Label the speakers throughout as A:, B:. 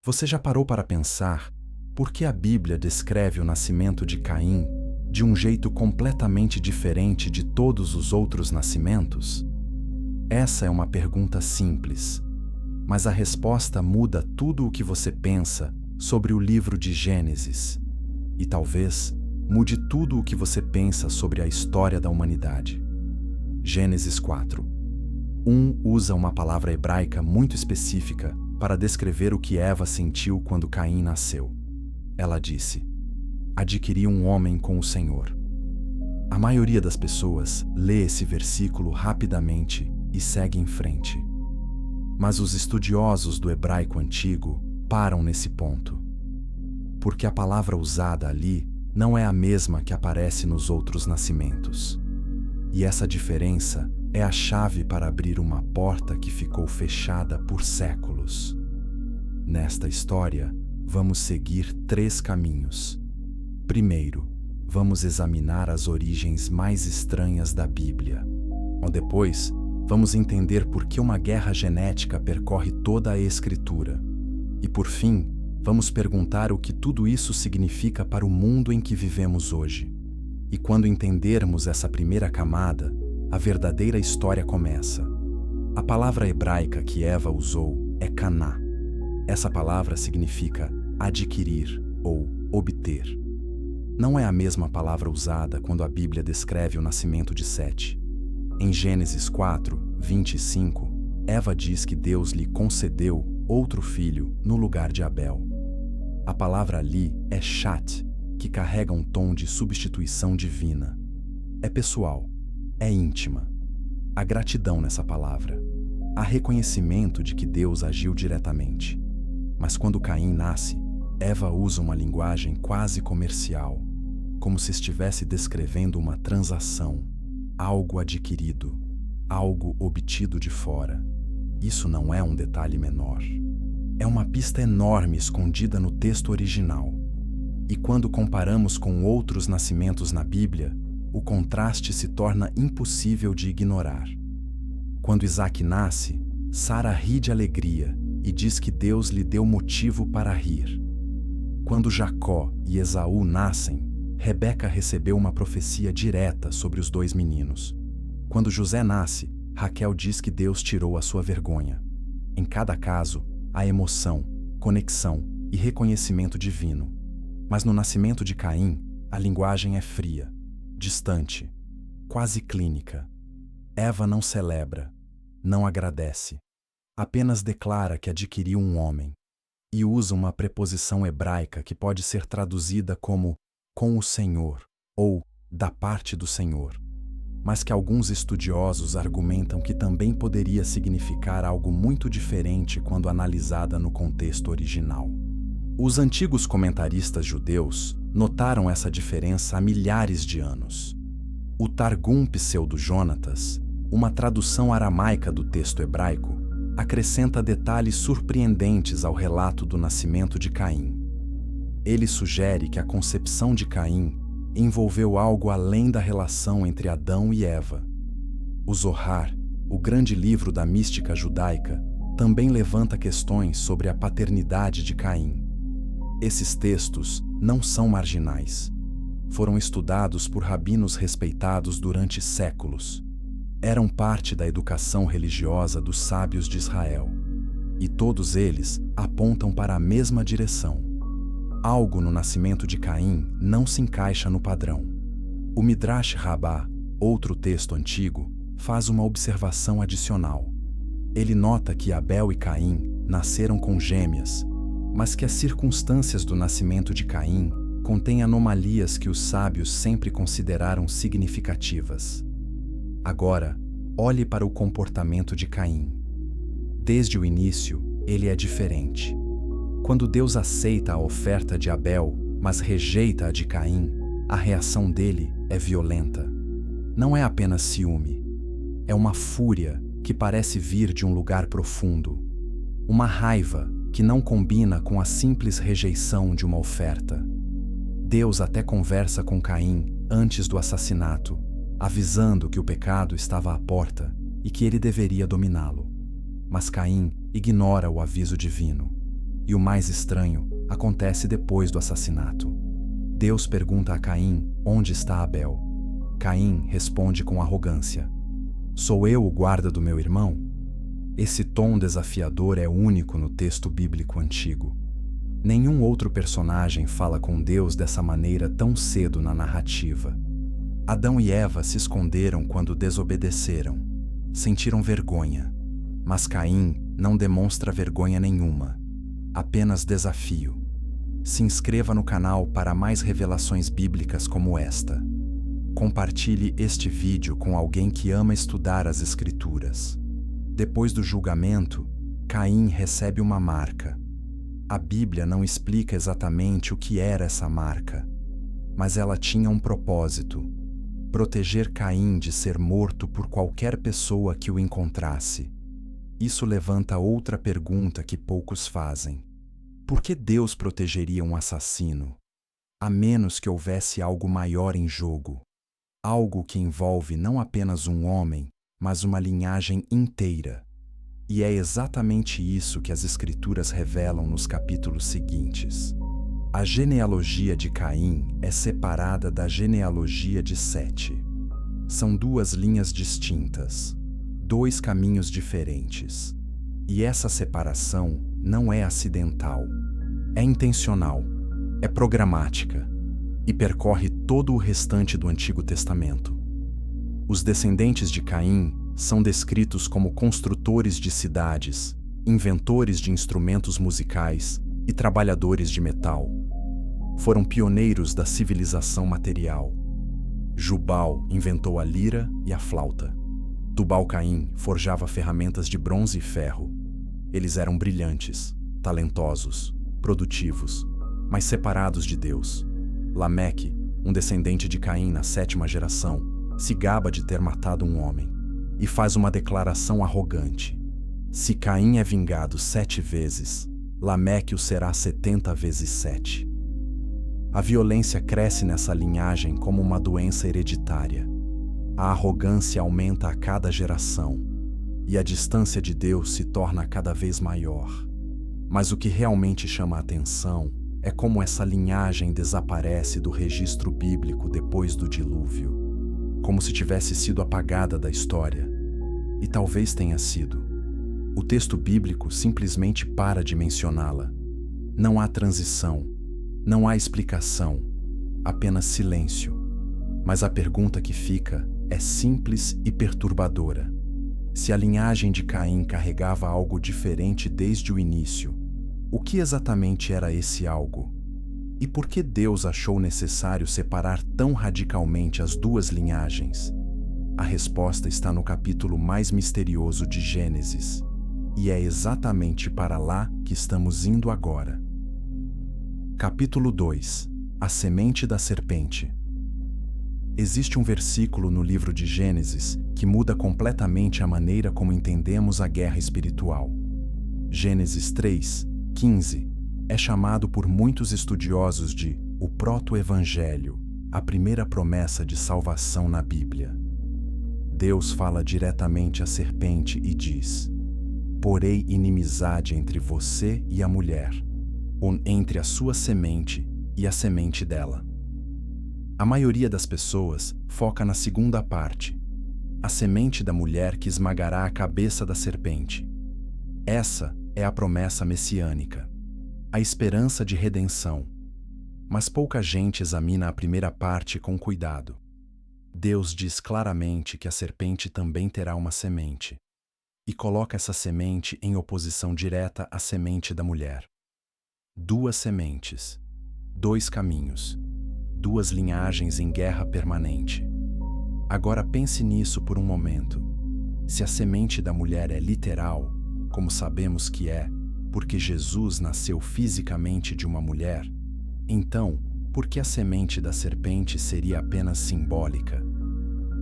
A: Você já parou para pensar por que a Bíblia descreve o nascimento de Caim de um jeito completamente diferente de todos os outros nascimentos? Essa é uma pergunta simples, mas a resposta muda tudo o que você pensa sobre o livro de Gênesis e talvez mude tudo o que você pensa sobre a história da humanidade. Gênesis 4. Usa uma palavra hebraica muito específica para descrever o que Eva sentiu quando Caim nasceu. Ela disse: adquiri um homem com o Senhor. A maioria das pessoas lê esse versículo rapidamente e segue em frente. Mas os estudiosos do hebraico antigo param nesse ponto, porque a palavra usada ali não é a mesma que aparece nos outros nascimentos. E essa diferença é a chave para abrir uma porta que ficou fechada por séculos. Nesta história, vamos seguir 3 caminhos. Primeiro, vamos examinar as origens mais estranhas da Bíblia. Depois, vamos entender por que uma guerra genética percorre toda a Escritura. E por fim, vamos perguntar o que tudo isso significa para o mundo em que vivemos hoje. E quando entendermos essa primeira camada, a verdadeira história começa. A palavra hebraica que Eva usou é caná. Essa palavra significa adquirir ou obter. Não é a mesma palavra usada quando a Bíblia descreve o nascimento de Sete. Em Gênesis 4, 25, Eva diz que Deus lhe concedeu outro filho no lugar de Abel. A palavra ali é shat, que carrega um tom de substituição divina. É pessoal, é íntima. Há gratidão nessa palavra. Há reconhecimento de que Deus agiu diretamente. Mas quando Caim nasce, Eva usa uma linguagem quase comercial, como se estivesse descrevendo uma transação, algo adquirido, algo obtido de fora. Isso não é um detalhe menor. É uma pista enorme escondida no texto original. E quando comparamos com outros nascimentos na Bíblia, o contraste se torna impossível de ignorar. Quando Isaac nasce, Sara ri de alegria e diz que Deus lhe deu motivo para rir. Quando Jacó e Esaú nascem, Rebeca recebeu uma profecia direta sobre os 2 meninos. Quando José nasce, Raquel diz que Deus tirou a sua vergonha. Em cada caso, há emoção, conexão e reconhecimento divino. Mas no nascimento de Caim, a linguagem é fria, distante, quase clínica. Eva não celebra, não agradece, apenas declara que adquiriu um homem e usa uma preposição hebraica que pode ser traduzida como com o Senhor ou da parte do Senhor, mas que alguns estudiosos argumentam que também poderia significar algo muito diferente quando analisada no contexto original. Os antigos comentaristas judeus notaram essa diferença há milhares de anos. O Targum Pseudo-Jonatas, uma tradução aramaica do texto hebraico, acrescenta detalhes surpreendentes ao relato do nascimento de Caim. Ele sugere que a concepção de Caim envolveu algo além da relação entre Adão e Eva. O Zohar, o grande livro da mística judaica, também levanta questões sobre a paternidade de Caim. Esses textos não são marginais. Foram estudados por rabinos respeitados durante séculos. Eram parte da educação religiosa dos sábios de Israel. E todos eles apontam para a mesma direção. Algo no nascimento de Caim não se encaixa no padrão. O Midrash Rabbah, outro texto antigo, faz uma observação adicional. Ele nota que Abel e Caim nasceram com gêmeas, mas que as circunstâncias do nascimento de Caim contêm anomalias que os sábios sempre consideraram significativas. Agora, olhe para o comportamento de Caim. Desde o início, ele é diferente. Quando Deus aceita a oferta de Abel, mas rejeita a de Caim, a reação dele é violenta. Não é apenas ciúme. É uma fúria que parece vir de um lugar profundo. Uma raiva que não combina com a simples rejeição de uma oferta. Deus até conversa com Caim antes do assassinato, avisando que o pecado estava à porta e que ele deveria dominá-lo. Mas Caim ignora o aviso divino. E o mais estranho acontece depois do assassinato. Deus pergunta a Caim onde está Abel. Caim responde com arrogância: Sou eu o guarda do meu irmão? Esse tom desafiador é único no texto bíblico antigo. Nenhum outro personagem fala com Deus dessa maneira tão cedo na narrativa. Adão e Eva se esconderam quando desobedeceram. Sentiram vergonha. Mas Caim não demonstra vergonha nenhuma. Apenas desafio. Se inscreva no canal para mais revelações bíblicas como esta. Compartilhe este vídeo com alguém que ama estudar as Escrituras. Depois do julgamento, Caim recebe uma marca. A Bíblia não explica exatamente o que era essa marca, mas ela tinha um propósito: proteger Caim de ser morto por qualquer pessoa que o encontrasse. Isso levanta outra pergunta que poucos fazem: por que Deus protegeria um assassino? A menos que houvesse algo maior em jogo. Algo que envolve não apenas um homem, mas uma linhagem inteira. E é exatamente isso que as Escrituras revelam nos capítulos seguintes. A genealogia de Caim é separada da genealogia de Sete. São duas linhas distintas, dois caminhos diferentes. E essa separação não é acidental, é intencional, é programática e percorre todo o restante do Antigo Testamento. Os descendentes de Caim são descritos como construtores de cidades, inventores de instrumentos musicais e trabalhadores de metal. Foram pioneiros da civilização material. Jubal inventou a lira e a flauta. Tubal-Caim forjava ferramentas de bronze e ferro. Eles eram brilhantes, talentosos, produtivos, mas separados de Deus. Lameque, um descendente de Caim na 7ª geração, se gaba de ter matado um homem e faz uma declaração arrogante: se Caim é vingado 7 vezes, Lameque o será 70 vezes 7. A violência cresce nessa linhagem como uma doença hereditária. A arrogância aumenta a cada geração e a distância de Deus se torna cada vez maior. Mas o que realmente chama a atenção é como essa linhagem desaparece do registro bíblico depois do dilúvio, como se tivesse sido apagada da história. E talvez tenha sido. O texto bíblico simplesmente para de mencioná-la. Não há transição, não há explicação, apenas silêncio. Mas a pergunta que fica é simples e perturbadora. Se a linhagem de Caim carregava algo diferente desde o início, o que exatamente era esse algo? E por que Deus achou necessário separar tão radicalmente as duas linhagens? A resposta está no capítulo mais misterioso de Gênesis, e é exatamente para lá que estamos indo agora. Capítulo 2. A semente da serpente. Existe um versículo no livro de Gênesis que muda completamente a maneira como entendemos a guerra espiritual. Gênesis 3:15 é chamado por muitos estudiosos de o proto-evangelho, a primeira promessa de salvação na Bíblia. Deus fala diretamente à serpente e diz: porei inimizade entre você e a mulher, ou entre a sua semente e a semente dela. A maioria das pessoas foca na segunda parte, a semente da mulher que esmagará a cabeça da serpente. Essa é a promessa messiânica, a esperança de redenção. Mas pouca gente examina a primeira parte com cuidado. Deus diz claramente que a serpente também terá uma semente, e coloca essa semente em oposição direta à semente da mulher. Duas sementes, dois caminhos, duas linhagens em guerra permanente. Agora pense nisso por um momento. Se a semente da mulher é literal, como sabemos que é, porque Jesus nasceu fisicamente de uma mulher, então, por que a semente da serpente seria apenas simbólica?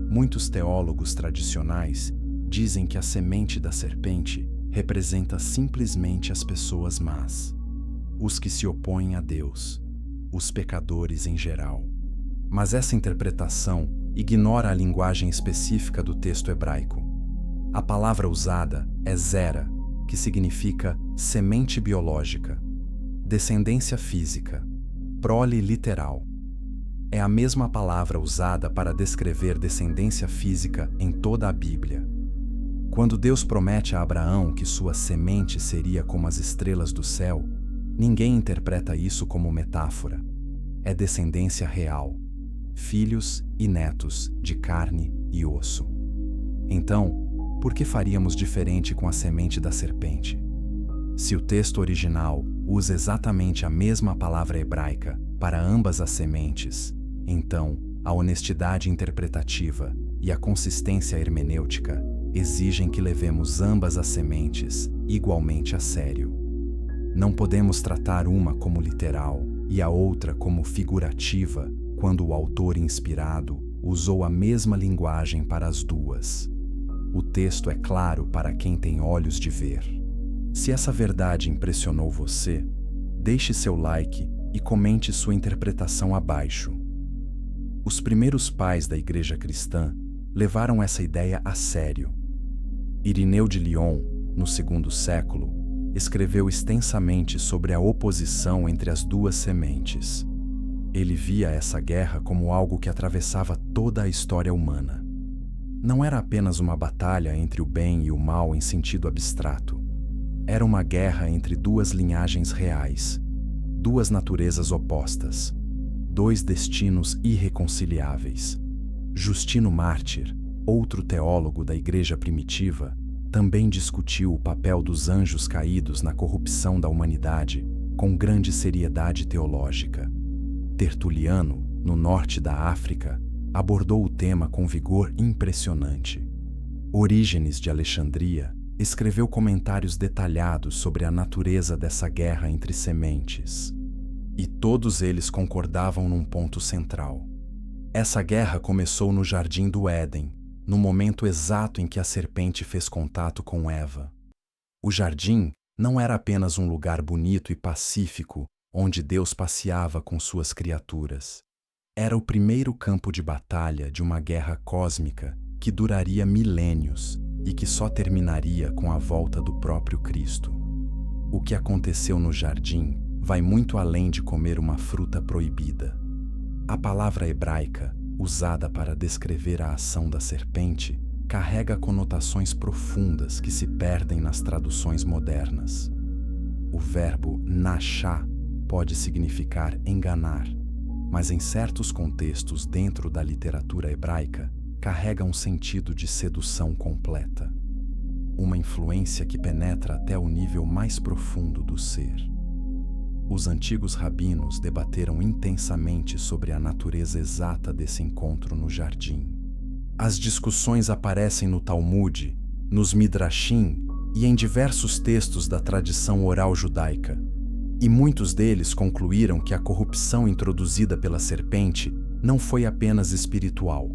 A: Muitos teólogos tradicionais dizem que a semente da serpente representa simplesmente as pessoas más, os que se opõem a Deus, os pecadores em geral. Mas essa interpretação ignora a linguagem específica do texto hebraico. A palavra usada é zera, que significa semente biológica, Descendência física, prole literal. É a mesma palavra usada para descrever descendência física em toda a Bíblia. Quando Deus promete a Abraão que sua semente seria como as estrelas do céu, ninguém interpreta isso como metáfora. É descendência real, filhos e netos de carne e osso. Então, por que faríamos diferente com a semente da serpente? Se o texto original usa exatamente a mesma palavra hebraica para ambas as sementes, então a honestidade interpretativa e a consistência hermenêutica exigem que levemos ambas as sementes igualmente a sério. Não podemos tratar uma como literal e a outra como figurativa quando o autor inspirado usou a mesma linguagem para as duas. O texto é claro para quem tem olhos de ver. Se essa verdade impressionou você, deixe seu like e comente sua interpretação abaixo. Os primeiros pais da Igreja cristã levaram essa ideia a sério. Irineu de Lyon, no segundo século, escreveu extensamente sobre a oposição entre as duas sementes. Ele via essa guerra como algo que atravessava toda a história humana. Não era apenas uma batalha entre o bem e o mal em sentido abstrato. Era uma guerra entre duas linhagens reais, duas naturezas opostas, dois destinos irreconciliáveis. Justino Mártir, outro teólogo da Igreja primitiva, também discutiu o papel dos anjos caídos na corrupção da humanidade com grande seriedade teológica. Tertuliano, no norte da África, abordou o tema com vigor impressionante. Orígenes de Alexandria escreveu comentários detalhados sobre a natureza dessa guerra entre sementes. E todos eles concordavam num ponto central. Essa guerra começou no Jardim do Éden, no momento exato em que a serpente fez contato com Eva. O jardim não era apenas um lugar bonito e pacífico onde Deus passeava com suas criaturas. Era o primeiro campo de batalha de uma guerra cósmica que duraria milênios e que só terminaria com a volta do próprio Cristo. O que aconteceu no jardim vai muito além de comer uma fruta proibida. A palavra hebraica, usada para descrever a ação da serpente, carrega conotações profundas que se perdem nas traduções modernas. O verbo nashá pode significar enganar, mas em certos contextos dentro da literatura hebraica, carrega um sentido de sedução completa. Uma influência que penetra até o nível mais profundo do ser. Os antigos rabinos debateram intensamente sobre a natureza exata desse encontro no jardim. As discussões aparecem no Talmud, nos Midrashim e em diversos textos da tradição oral judaica. E muitos deles concluíram que a corrupção introduzida pela serpente não foi apenas espiritual.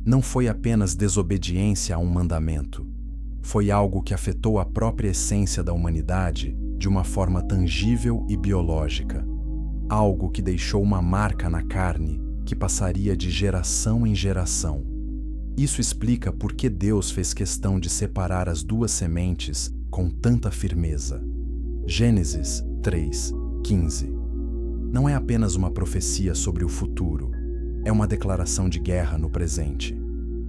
A: Não foi apenas desobediência a um mandamento. Foi algo que afetou a própria essência da humanidade de uma forma tangível e biológica. Algo que deixou uma marca na carne que passaria de geração em geração. Isso explica por que Deus fez questão de separar as duas sementes com tanta firmeza. Gênesis 3:15. Não é apenas uma profecia sobre o futuro, é uma declaração de guerra no presente.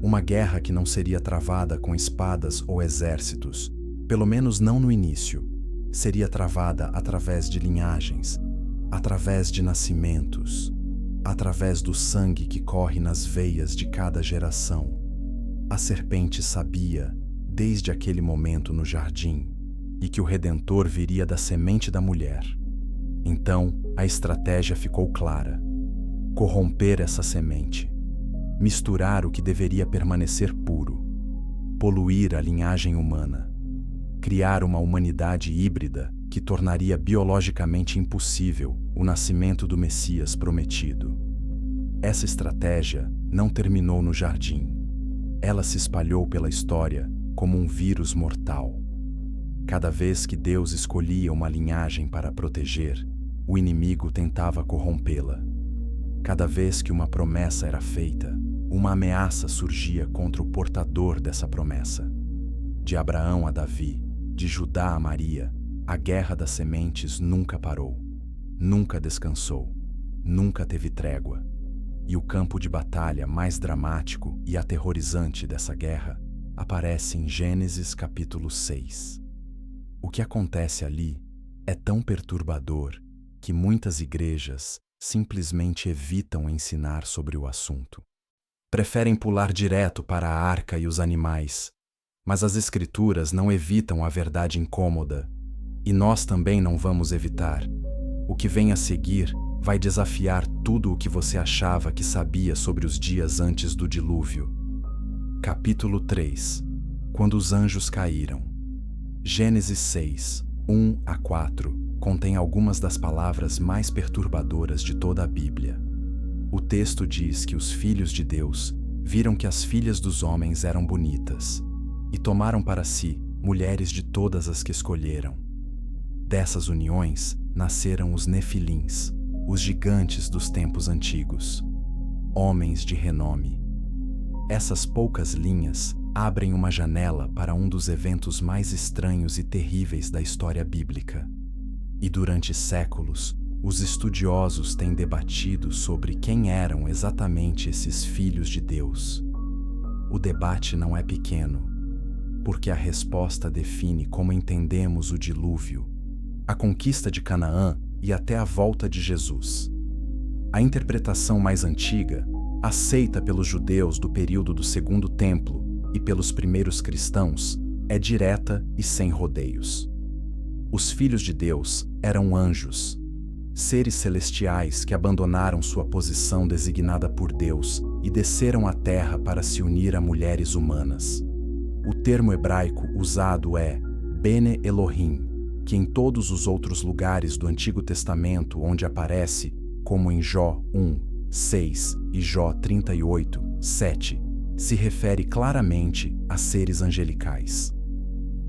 A: Uma guerra que não seria travada com espadas ou exércitos, pelo menos não no início. Seria travada através de linhagens, através de nascimentos, através do sangue que corre nas veias de cada geração. A serpente sabia, desde aquele momento no jardim, e que o Redentor viria da semente da mulher. Então, a estratégia ficou clara: corromper essa semente, misturar o que deveria permanecer puro, poluir a linhagem humana, criar uma humanidade híbrida que tornaria biologicamente impossível o nascimento do Messias prometido. Essa estratégia não terminou no jardim. Ela se espalhou pela história como um vírus mortal. Cada vez que Deus escolhia uma linhagem para proteger, o inimigo tentava corrompê-la. Cada vez que uma promessa era feita, uma ameaça surgia contra o portador dessa promessa. De Abraão a Davi, de Judá a Maria, a guerra das sementes nunca parou. nunca descansou, nunca teve trégua. E o campo de batalha mais dramático e aterrorizante dessa guerra aparece em Gênesis capítulo 6. O que acontece ali é tão perturbador que muitas igrejas simplesmente evitam ensinar sobre o assunto. Preferem pular direto para a arca e os animais, mas as Escrituras não evitam a verdade incômoda, e nós também não vamos evitar. O que vem a seguir vai desafiar tudo o que você achava que sabia sobre os dias antes do dilúvio. Capítulo 3. Quando os anjos caíram. Gênesis 6, 1 a 4, contém algumas das palavras mais perturbadoras de toda a Bíblia. O texto diz que os filhos de Deus viram que as filhas dos homens eram bonitas e tomaram para si mulheres de todas as que escolheram. Dessas uniões nasceram os Nefilins, os gigantes dos tempos antigos, homens de renome. Essas poucas linhas abrem uma janela para um dos eventos mais estranhos e terríveis da história bíblica. E durante séculos, os estudiosos têm debatido sobre quem eram exatamente esses filhos de Deus. O debate não é pequeno, porque a resposta define como entendemos o dilúvio, a conquista de Canaã e até a volta de Jesus. A interpretação mais antiga, aceita pelos judeus do período do Segundo Templo e pelos primeiros cristãos, é direta e sem rodeios. Os filhos de Deus eram anjos, seres celestiais que abandonaram sua posição designada por Deus e desceram à terra para se unir a mulheres humanas. O termo hebraico usado é Bene Elohim, que em todos os outros lugares do Antigo Testamento onde aparece, como em Jó 1, 6 e Jó 38, 7, se refere claramente a seres angelicais.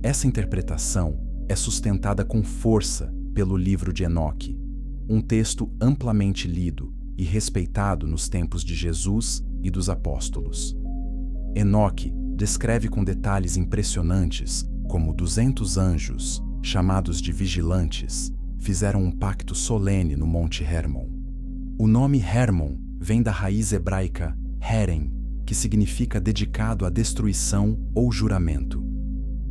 A: Essa interpretação é sustentada com força pelo livro de Enoque, um texto amplamente lido e respeitado nos tempos de Jesus e dos apóstolos. Enoque descreve com detalhes impressionantes como 200 anjos, chamados de vigilantes, fizeram um pacto solene no Monte Hermon. O nome Hermon vem da raiz hebraica Herem, que significa dedicado à destruição ou juramento.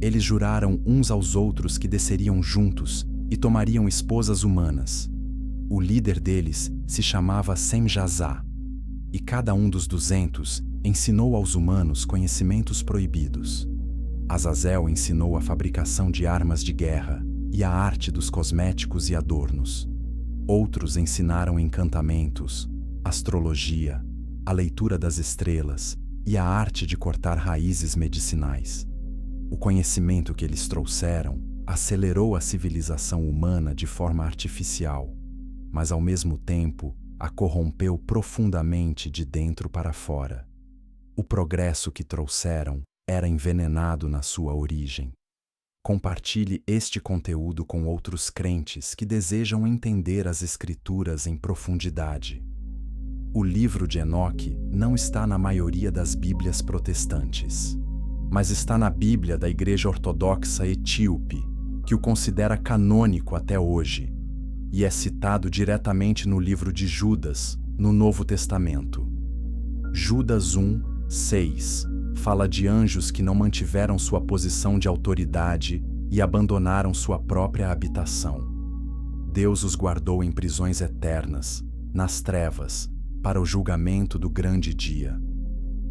A: Eles juraram uns aos outros que desceriam juntos e tomariam esposas humanas. O líder deles se chamava Semjazá, e cada um dos 200 ensinou aos humanos conhecimentos proibidos. Azazel ensinou a fabricação de armas de guerra e a arte dos cosméticos e adornos. Outros ensinaram encantamentos, astrologia, a leitura das estrelas e a arte de cortar raízes medicinais. O conhecimento que eles trouxeram acelerou a civilização humana de forma artificial, mas ao mesmo tempo a corrompeu profundamente de dentro para fora. O progresso que trouxeram era envenenado na sua origem. Compartilhe este conteúdo com outros crentes que desejam entender as Escrituras em profundidade. O livro de Enoque não está na maioria das Bíblias protestantes, mas está na Bíblia da Igreja Ortodoxa Etíope, que o considera canônico até hoje, e é citado diretamente no livro de Judas, no Novo Testamento. Judas 1, 6 fala de anjos que não mantiveram sua posição de autoridade e abandonaram sua própria habitação. Deus os guardou em prisões eternas, nas trevas, para o julgamento do grande dia.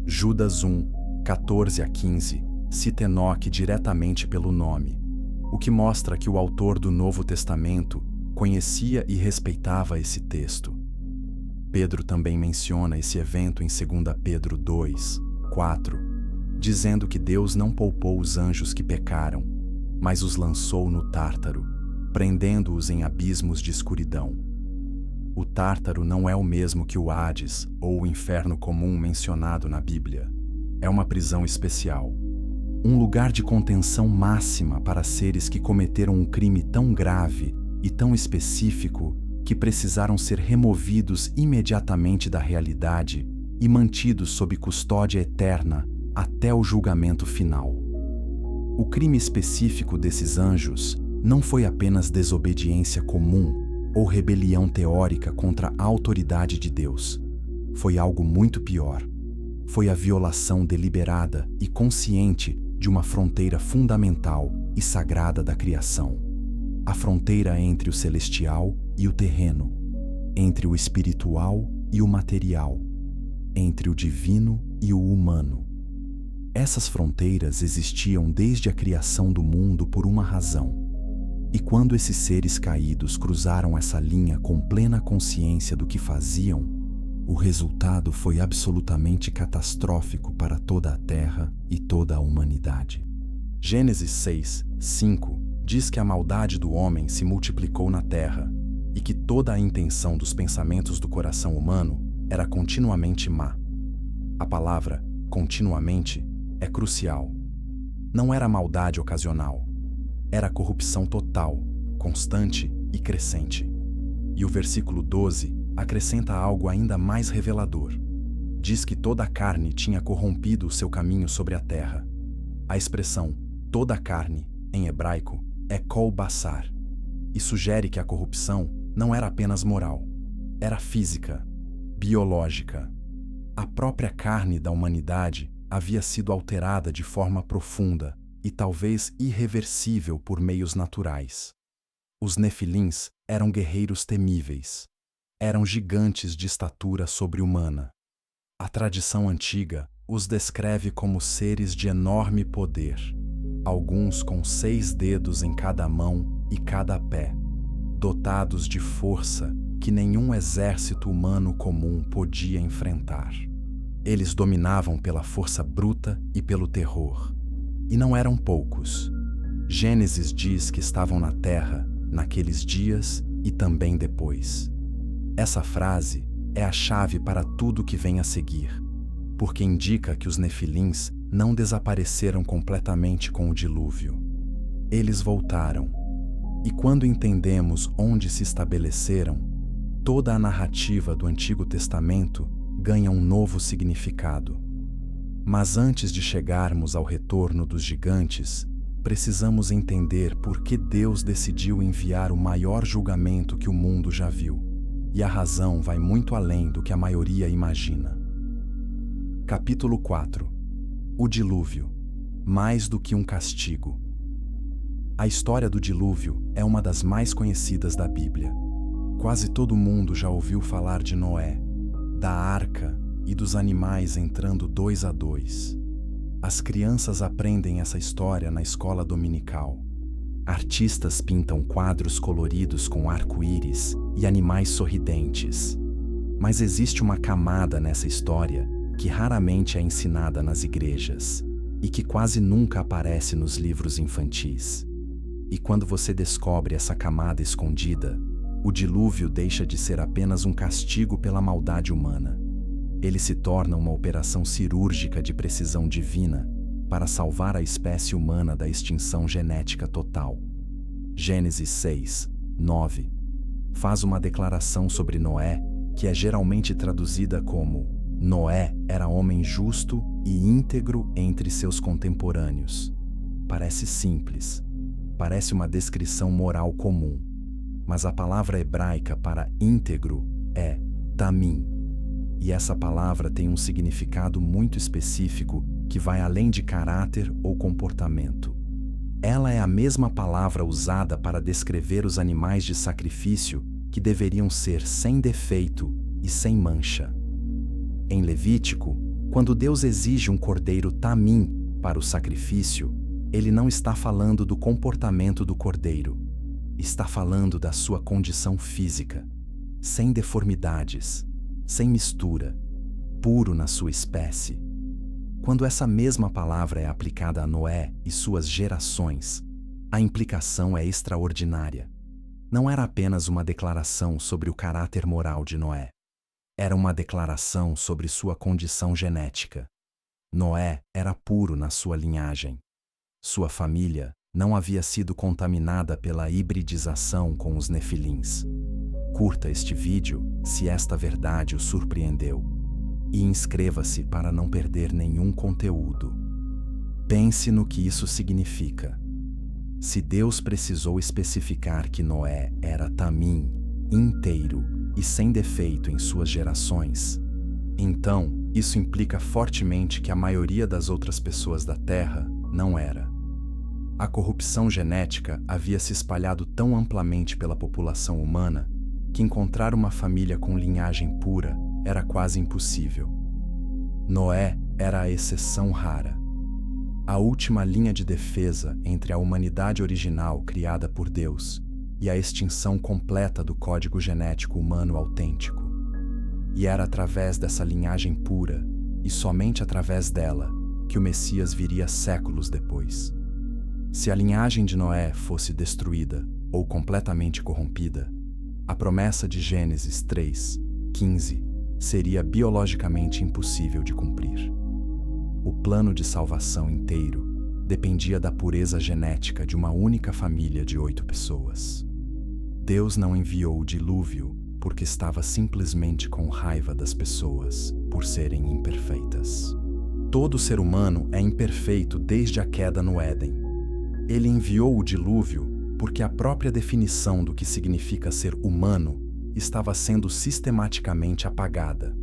A: Judas 1, 14 a 15 cita Enoque diretamente pelo nome, o que mostra que o autor do Novo Testamento conhecia e respeitava esse texto. Pedro também menciona esse evento em 2 Pedro 2, 4, dizendo que Deus não poupou os anjos que pecaram, mas os lançou no Tártaro, prendendo-os em abismos de escuridão. O Tártaro não é o mesmo que o Hades ou o inferno comum mencionado na Bíblia. É uma prisão especial, um lugar de contenção máxima para seres que cometeram um crime tão grave e tão específico que precisaram ser removidos imediatamente da realidade e mantidos sob custódia eterna até o julgamento final. O crime específico desses anjos não foi apenas desobediência comum, ou rebelião teórica contra a autoridade de Deus. Foi algo muito pior. Foi a violação deliberada e consciente de uma fronteira fundamental e sagrada da criação. A fronteira entre o celestial e o terreno, entre o espiritual e o material, entre o divino e o humano. Essas fronteiras existiam desde a criação do mundo por uma razão. E quando esses seres caídos cruzaram essa linha com plena consciência do que faziam, o resultado foi absolutamente catastrófico para toda a Terra e toda a humanidade. Gênesis 6:5 diz que a maldade do homem se multiplicou na Terra e que toda a intenção dos pensamentos do coração humano era continuamente má. A palavra continuamente é crucial. Não era maldade ocasional. Era corrupção total, constante e crescente. E o versículo 12 acrescenta algo ainda mais revelador. Diz que toda a carne tinha corrompido o seu caminho sobre a terra. A expressão toda a carne, em hebraico, é kol basar, e sugere que a corrupção não era apenas moral, era física, biológica. A própria carne da humanidade havia sido alterada de forma profunda e talvez irreversível por meios naturais. Os nefilins eram guerreiros temíveis. Eram gigantes de estatura sobre-humana. A tradição antiga os descreve como seres de enorme poder, alguns com 6 dedos em cada mão e cada pé, dotados de força que nenhum exército humano comum podia enfrentar. Eles dominavam pela força bruta e pelo terror. E não eram poucos. Gênesis diz que estavam na terra naqueles dias e também depois. Essa frase é a chave para tudo que vem a seguir, porque indica que os nefilins não desapareceram completamente com o dilúvio. Eles voltaram. E quando entendemos onde se estabeleceram, toda a narrativa do Antigo Testamento ganha um novo significado. Mas antes de chegarmos ao retorno dos gigantes, precisamos entender por que Deus decidiu enviar o maior julgamento que o mundo já viu. E a razão vai muito além do que a maioria imagina. Capítulo 4. O dilúvio. Mais do que um castigo. A história do dilúvio é uma das mais conhecidas da Bíblia. Quase todo mundo já ouviu falar de Noé, da arca e dos animais entrando 2 a 2. As crianças aprendem essa história na escola dominical. Artistas pintam quadros coloridos com arco-íris e animais sorridentes. Mas existe uma camada nessa história que raramente é ensinada nas igrejas e que quase nunca aparece nos livros infantis. E quando você descobre essa camada escondida, o dilúvio deixa de ser apenas um castigo pela maldade humana. Ele se torna uma operação cirúrgica de precisão divina para salvar a espécie humana da extinção genética total. Gênesis 6:9 faz uma declaração sobre Noé que é geralmente traduzida como: Noé era homem justo e íntegro entre seus contemporâneos. Parece simples, parece uma descrição moral comum, mas a palavra hebraica para íntegro é tamim. E essa palavra tem um significado muito específico que vai além de caráter ou comportamento. Ela é a mesma palavra usada para descrever os animais de sacrifício que deveriam ser sem defeito e sem mancha. Em Levítico, quando Deus exige um cordeiro tamim para o sacrifício, ele não está falando do comportamento do cordeiro. Está falando da sua condição física, sem deformidades, sem mistura, puro na sua espécie. Quando essa mesma palavra é aplicada a Noé e suas gerações, a implicação é extraordinária. Não era apenas uma declaração sobre o caráter moral de Noé. Era uma declaração sobre sua condição genética. Noé era puro na sua linhagem. Sua família não havia sido contaminada pela hibridização com os nefilins. Curta este vídeo se esta verdade o surpreendeu. E inscreva-se para não perder nenhum conteúdo. Pense no que isso significa. Se Deus precisou especificar que Noé era tamim, inteiro e sem defeito em suas gerações, então isso implica fortemente que a maioria das outras pessoas da Terra não era. A corrupção genética havia se espalhado tão amplamente pela população humana que encontrar uma família com linhagem pura era quase impossível. Noé era a exceção rara. A última linha de defesa entre a humanidade original criada por Deus e a extinção completa do código genético humano autêntico. E era através dessa linhagem pura, e somente através dela, que o Messias viria séculos depois. Se a linhagem de Noé fosse destruída ou completamente corrompida, a promessa de Gênesis 3:15 seria biologicamente impossível de cumprir. O plano de salvação inteiro dependia da pureza genética de uma única família de 8 pessoas. Deus não enviou o dilúvio porque estava simplesmente com raiva das pessoas por serem imperfeitas. Todo ser humano é imperfeito desde a queda no Éden. Ele enviou o dilúvio porque a própria definição do que significa ser humano estava sendo sistematicamente apagada.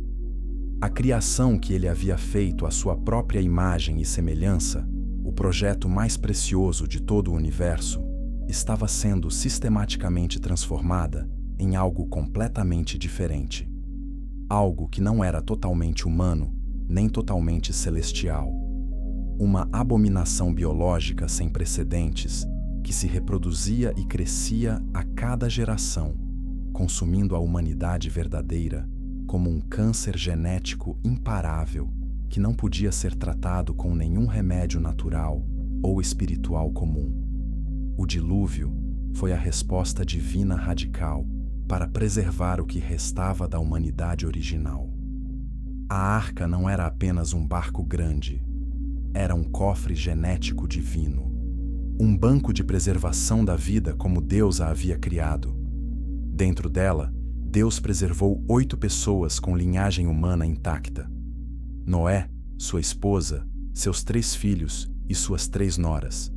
A: A criação que ele havia feito à sua própria imagem e semelhança, o projeto mais precioso de todo o universo, estava sendo sistematicamente transformada em algo completamente diferente. Algo que não era totalmente humano, nem totalmente celestial. Uma abominação biológica sem precedentes que se reproduzia e crescia a cada geração, consumindo a humanidade verdadeira como um câncer genético imparável que não podia ser tratado com nenhum remédio natural ou espiritual comum. O dilúvio foi a resposta divina radical para preservar o que restava da humanidade original. A arca não era apenas um barco grande, era um cofre genético divino, um banco de preservação da vida como Deus a havia criado. Dentro dela, Deus preservou 8 pessoas com linhagem humana intacta: Noé, sua esposa, seus 3 filhos e suas 3 noras.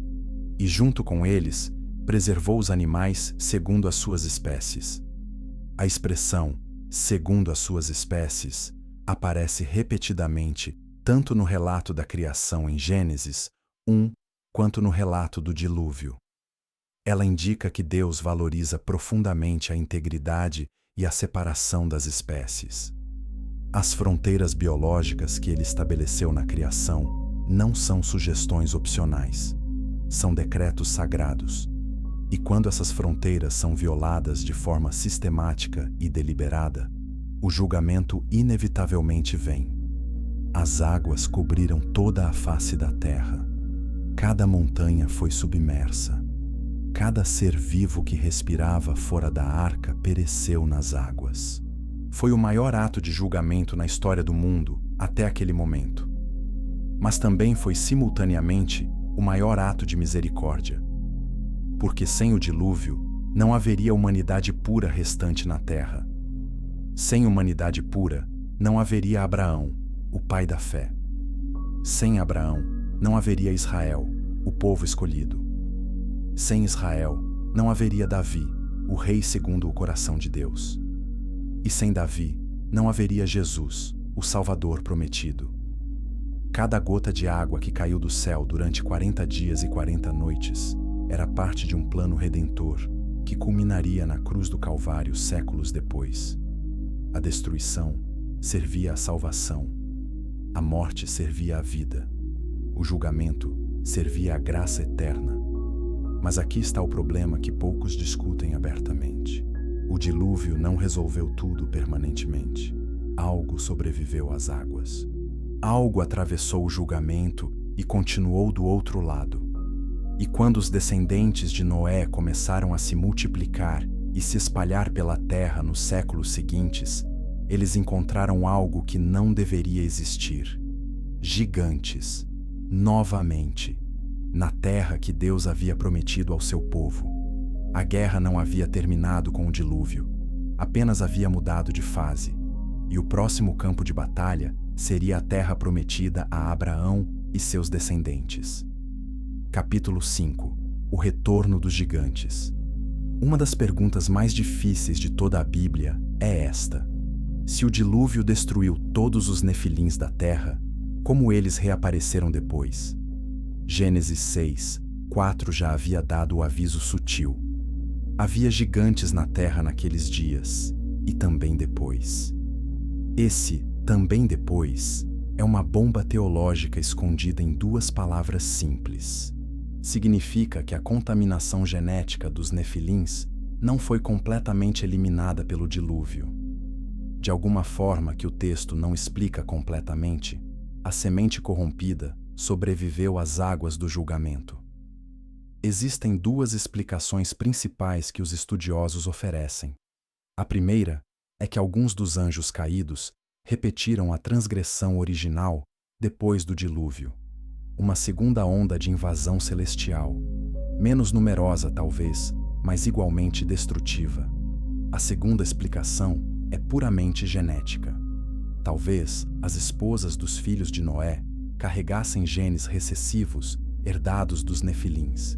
A: E junto com eles, preservou os animais segundo as suas espécies. A expressão "segundo as suas espécies" aparece repetidamente tanto no relato da criação em Gênesis 1, quanto no relato do dilúvio. Ela indica que Deus valoriza profundamente a integridade e a separação das espécies. As fronteiras biológicas que ele estabeleceu na criação não são sugestões opcionais. São decretos sagrados. E quando essas fronteiras são violadas de forma sistemática e deliberada, o julgamento inevitavelmente vem. As águas cobriram toda a face da terra. Cada montanha foi submersa. Cada ser vivo que respirava fora da arca pereceu nas águas. Foi o maior ato de julgamento na história do mundo até aquele momento. Mas também foi simultaneamente o maior ato de misericórdia. Porque sem o dilúvio, não haveria humanidade pura restante na terra. Sem humanidade pura, não haveria Abraão, o pai da fé. Sem Abraão, não haveria Israel, o povo escolhido. Sem Israel, não haveria Davi, o rei segundo o coração de Deus. E sem Davi, não haveria Jesus, o Salvador prometido. Cada gota de água que caiu do céu durante 40 dias e 40 noites era parte de um plano redentor que culminaria na cruz do Calvário séculos depois. A destruição servia à salvação. A morte servia à vida. O julgamento servia à graça eterna. Mas aqui está o problema que poucos discutem abertamente. O dilúvio não resolveu tudo permanentemente. Algo sobreviveu às águas. Algo atravessou o julgamento e continuou do outro lado. E quando os descendentes de Noé começaram a se multiplicar e se espalhar pela terra nos séculos seguintes, eles encontraram algo que não deveria existir. Gigantes, novamente, na terra que Deus havia prometido ao seu povo. A guerra não havia terminado com o dilúvio, apenas havia mudado de fase, e o próximo campo de batalha seria a terra prometida a Abraão e seus descendentes. Capítulo 5. O retorno dos gigantes. Uma das perguntas mais difíceis de toda a Bíblia é esta: se o dilúvio destruiu todos os nefilins da terra, como eles reapareceram depois? Gênesis 6:4 já havia dado o aviso sutil. Havia gigantes na terra naqueles dias, e também depois. Esse também depois é uma bomba teológica escondida em duas palavras simples. Significa que a contaminação genética dos nefilins não foi completamente eliminada pelo dilúvio. De alguma forma que o texto não explica completamente, a semente corrompida sobreviveu às águas do julgamento. Existem duas explicações principais que os estudiosos oferecem. A primeira é que alguns dos anjos caídos repetiram a transgressão original depois do dilúvio. Uma segunda onda de invasão celestial, menos numerosa talvez, mas igualmente destrutiva. A segunda explicação é puramente genética. Talvez as esposas dos filhos de Noé carregassem genes recessivos herdados dos nefilins.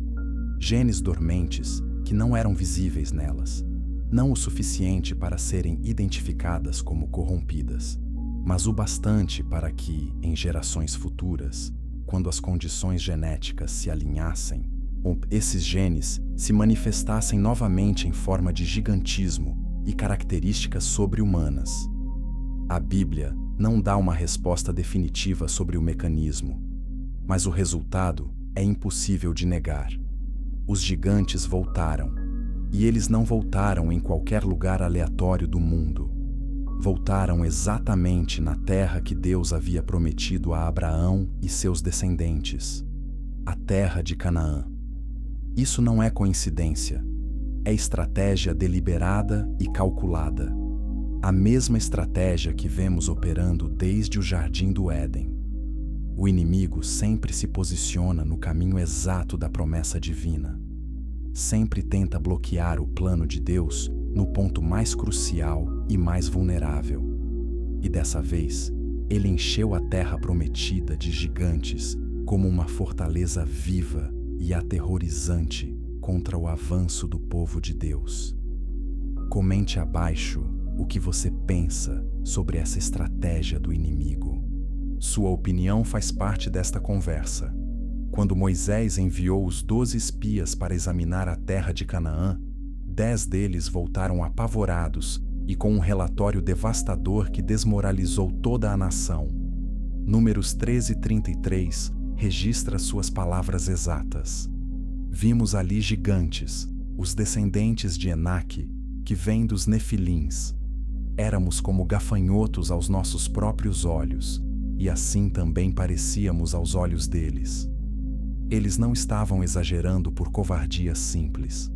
A: Genes dormentes que não eram visíveis nelas, não o suficiente para serem identificadas como corrompidas, mas o bastante para que, em gerações futuras, quando as condições genéticas se alinhassem, esses genes se manifestassem novamente em forma de gigantismo e características sobre-humanas. A Bíblia não dá uma resposta definitiva sobre o mecanismo, mas o resultado é impossível de negar. Os gigantes voltaram, e eles não voltaram em qualquer lugar aleatório do mundo. Voltaram exatamente na terra que Deus havia prometido a Abraão e seus descendentes, a terra de Canaã. Isso não é coincidência, é estratégia deliberada e calculada. A mesma estratégia que vemos operando desde o Jardim do Éden. O inimigo sempre se posiciona no caminho exato da promessa divina. Sempre tenta bloquear o plano de Deus no ponto mais crucial e mais vulnerável. E dessa vez, ele encheu a terra prometida de gigantes como uma fortaleza viva e aterrorizante contra o avanço do povo de Deus. Comente abaixo o que você pensa sobre essa estratégia do inimigo. Sua opinião faz parte desta conversa. Quando Moisés enviou os 12 espias para examinar a terra de Canaã, 10 deles voltaram apavorados e com um relatório devastador que desmoralizou toda a nação. Números 13:33 registra suas palavras exatas. Vimos ali gigantes, os descendentes de Enaque, que vêm dos nefilins. Éramos como gafanhotos aos nossos próprios olhos, e assim também parecíamos aos olhos deles. Eles não estavam exagerando por covardia simples.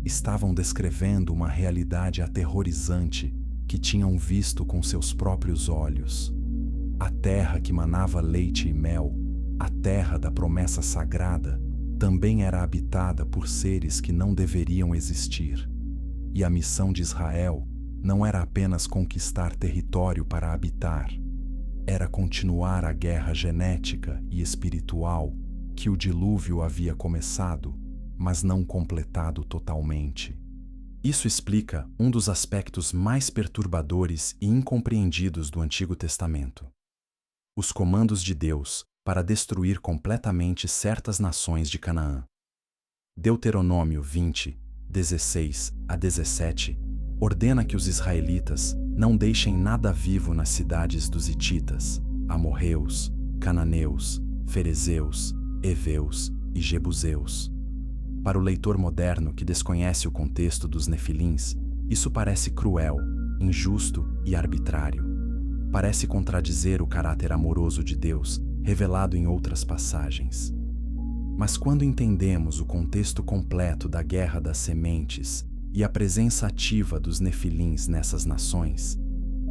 A: Estavam descrevendo uma realidade aterrorizante que tinham visto com seus próprios olhos. A terra que manava leite e mel, a terra da promessa sagrada, também era habitada por seres que não deveriam existir. E a missão de Israel não era apenas conquistar território para habitar, era continuar a guerra genética e espiritual que o dilúvio havia começado, mas não completado totalmente. Isso explica um dos aspectos mais perturbadores e incompreendidos do Antigo Testamento: os comandos de Deus para destruir completamente certas nações de Canaã. Deuteronômio 20, 16 a 17, ordena que os israelitas não deixem nada vivo nas cidades dos hititas, amorreus, cananeus, ferezeus, heveus e jebuseus. Para o leitor moderno que desconhece o contexto dos nefilins, isso parece cruel, injusto e arbitrário. Parece contradizer o caráter amoroso de Deus, revelado em outras passagens. Mas quando entendemos o contexto completo da Guerra das Sementes e a presença ativa dos nefilins nessas nações,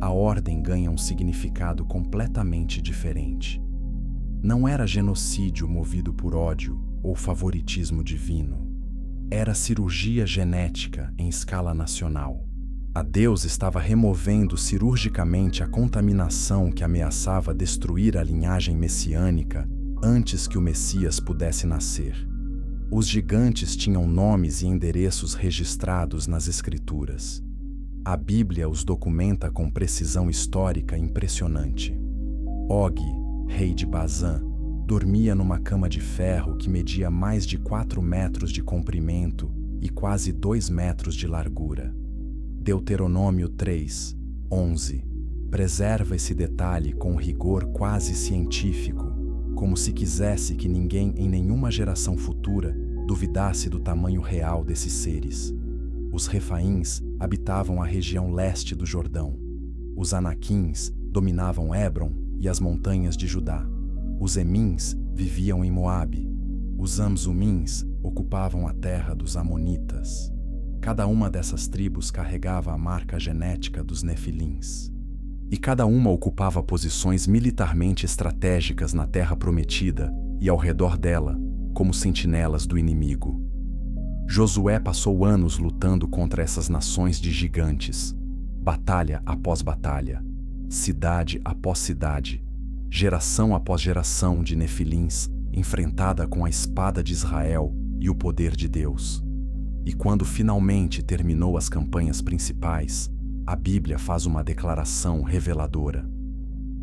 A: a ordem ganha um significado completamente diferente. Não era genocídio movido por ódio ou favoritismo divino. Era cirurgia genética em escala nacional. A Deus estava removendo cirurgicamente a contaminação que ameaçava destruir a linhagem messiânica antes que o Messias pudesse nascer. Os gigantes tinham nomes e endereços registrados nas Escrituras. A Bíblia os documenta com precisão histórica impressionante. Og, rei de Bazã, dormia numa cama de ferro que media mais de 4 metros de comprimento e quase 2 metros de largura. Deuteronômio 3, 11 preserva esse detalhe com rigor quase científico, como se quisesse que ninguém em nenhuma geração futura duvidasse do tamanho real desses seres. Os Refaíns habitavam a região leste do Jordão. Os Anaquins dominavam Hebron e as montanhas de Judá. Os Emins viviam em Moabe. Os Amzumins ocupavam a terra dos Amonitas. Cada uma dessas tribos carregava a marca genética dos Nefilins. E cada uma ocupava posições militarmente estratégicas na terra prometida e ao redor dela, como sentinelas do inimigo. Josué passou anos lutando contra essas nações de gigantes, batalha após batalha, cidade após cidade, geração após geração de Nefilins enfrentada com a espada de Israel e o poder de Deus. E quando finalmente terminou as campanhas principais, a Bíblia faz uma declaração reveladora.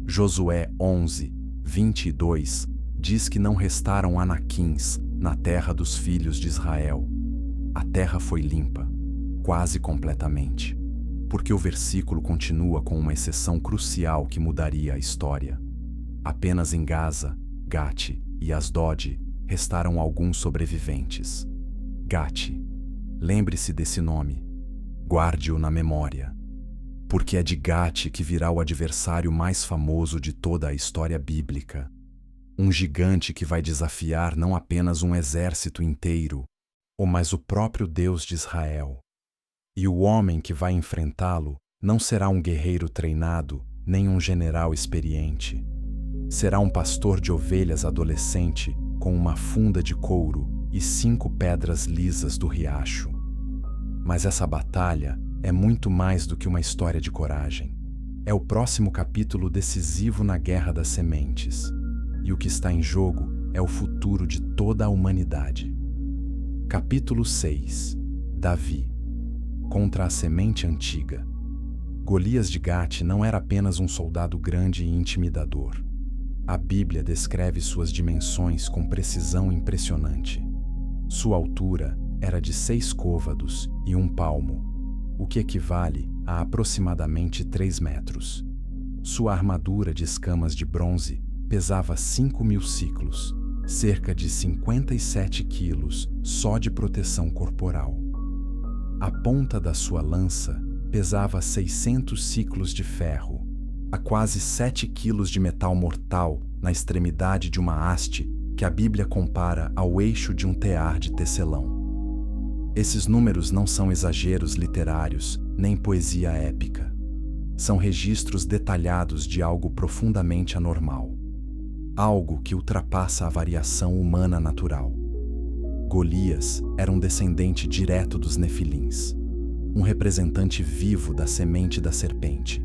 A: Josué 11, 22 diz que não restaram Anaquins na terra dos filhos de Israel. A terra foi limpa, quase completamente, porque o versículo continua com uma exceção crucial que mudaria a história. Apenas em Gaza, Gate e Asdod restaram alguns sobreviventes. Gate, lembre-se desse nome, guarde-o na memória, porque é de Gate que virá o adversário mais famoso de toda a história bíblica. Um gigante que vai desafiar não apenas um exército inteiro, mas o próprio Deus de Israel. E o homem que vai enfrentá-lo não será um guerreiro treinado, nem um general experiente. Será um pastor de ovelhas adolescente com uma funda de couro e 5 pedras lisas do riacho. Mas essa batalha é muito mais do que uma história de coragem. É o próximo capítulo decisivo na Guerra das Sementes. E o que está em jogo é o futuro de toda a humanidade. Capítulo 6. Davi. Contra a semente antiga. Golias de Gate não era apenas um soldado grande e intimidador. A Bíblia descreve suas dimensões com precisão impressionante. Sua altura era de 6 côvados e 1 palmo, o que equivale a aproximadamente 3 metros. Sua armadura de escamas de bronze pesava 5.000 ciclos, cerca de 57 quilos só de proteção corporal. A ponta da sua lança pesava 600 ciclos de ferro, a quase 7 quilos de metal mortal na extremidade de uma haste que a Bíblia compara ao eixo de um tear de tecelão. Esses números não são exageros literários, nem poesia épica. São registros detalhados de algo profundamente anormal. Algo que ultrapassa a variação humana natural. Golias era um descendente direto dos Nefilins, um representante vivo da semente da serpente.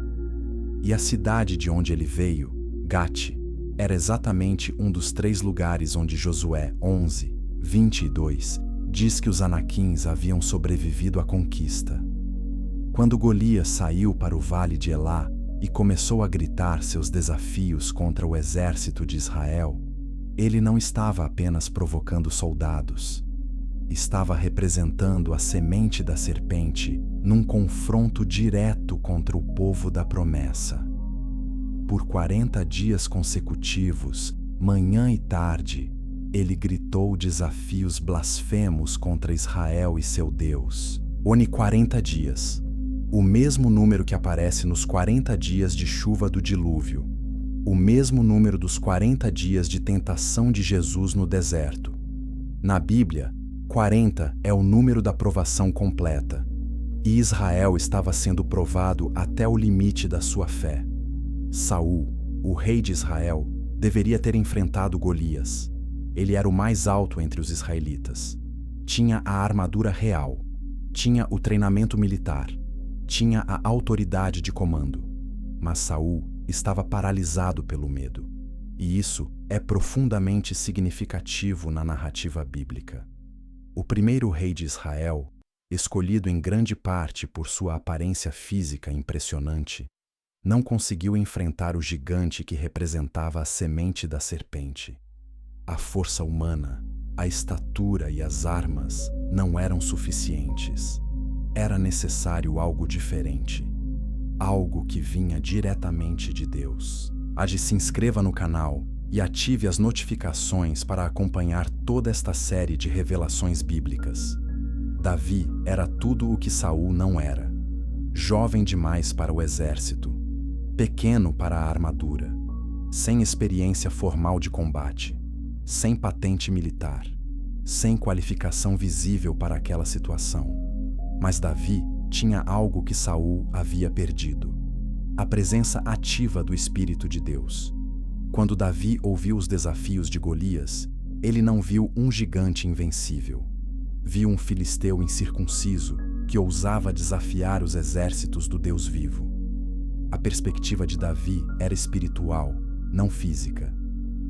A: E a cidade de onde ele veio, Gate, era exatamente um dos 3 lugares onde Josué 11, 22 diz que os Anaquins haviam sobrevivido à conquista. Quando Golias saiu para o vale de Elá e começou a gritar seus desafios contra o exército de Israel, ele não estava apenas provocando soldados. Estava representando a semente da serpente num confronto direto contra o povo da promessa. Por 40 dias consecutivos, manhã e tarde, ele gritou desafios blasfemos contra Israel e seu Deus. 40 dias. O mesmo número que aparece nos 40 dias de chuva do dilúvio. O mesmo número dos 40 dias de tentação de Jesus no deserto. Na Bíblia, 40 é o número da provação completa. E Israel estava sendo provado até o limite da sua fé. Saul, o rei de Israel, deveria ter enfrentado Golias. Ele era o mais alto entre os israelitas. Tinha a armadura real. Tinha o treinamento militar. Tinha a autoridade de comando. Mas Saul estava paralisado pelo medo. E isso é profundamente significativo na narrativa bíblica. O primeiro rei de Israel, escolhido em grande parte por sua aparência física impressionante, não conseguiu enfrentar o gigante que representava a semente da serpente. A força humana, a estatura e as armas não eram suficientes. Era necessário algo diferente. Algo que vinha diretamente de Deus. Se inscreva no canal e ative as notificações para acompanhar toda esta série de revelações bíblicas. Davi era tudo o que Saul não era. Jovem demais para o exército, pequeno para a armadura, sem experiência formal de combate, sem patente militar, sem qualificação visível para aquela situação. Mas Davi tinha algo que Saul havia perdido: a presença ativa do Espírito de Deus. Quando Davi ouviu os desafios de Golias, ele não viu um gigante invencível. Viu um filisteu incircunciso que ousava desafiar os exércitos do Deus vivo. A perspectiva de Davi era espiritual, não física.